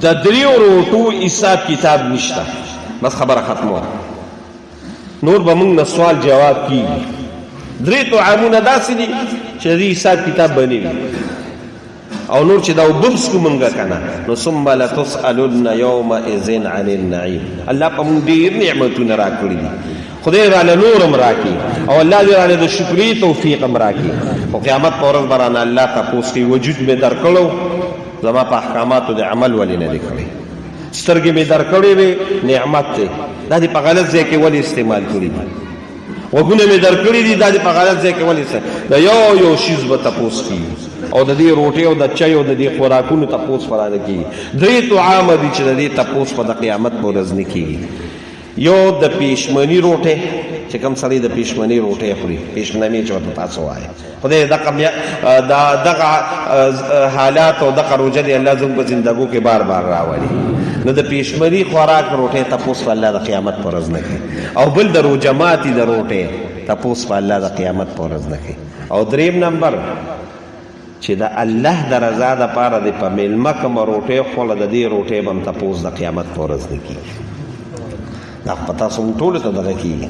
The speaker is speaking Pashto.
د دریو روټو حساب کتاب نشته. بس خبره ختمه. نور به موږ نه سوال جواب کیږي. درې طعامونه داسې دي چې د دې حساب کتاب به نه وي، او نور چې دا وبمس کو مونږه کنه نو ثم لتسألن یومئذ عن النعیم. الله په مونږ ډېر نعمتونه راکړي دي، خدای راله نورم راکړي او الله دې راله د شکرې توفیق هم راکړي. خو قیامت په ورځ به رانه الله تپوس کوي وجود مې درکړو، زما په احکاماتو د عمل ولې نه دي کړی؟ سترګې مې درکړې وې، نعمت دی، دا دې په غلط ځای کې ولې استعمال کړي دي؟ غوږونه مې درکړي دي، دا دې په غلط ځای کې ولې؟ د یو یو شیز به تپوس کېږي، او د دې روټۍ او د چای او د دې خوراکونو تپوس به رانه کېږي. درې طعامه دي چې د دې تپوس په د قیامت په ورځ نه کېږي. یو د پېشمني روټۍ، چې کوم سړی د پېشمني روټۍ خوري، پېشمني چې ورته تاسو وایي، خدای دغه حالات او دغه روژه دې الله زموږ په زندګو کې بار بار راولي. نو د پېشمني خوراک روټۍ تپوس په الله د قیامت په ورځ نه کوي، او بل د روژه ماتي د روټۍ تپوس په الله د قیامت په ورځ نه کوي. او دریم نمبر چې د الله د رضا دپاره دې په میلمه کومه روټۍ خوړله، د دې روټۍ به هم تپوس د قیامت په ورځ نه کېږي. دا په تاسو موږ ټولو ته دغه کېږي.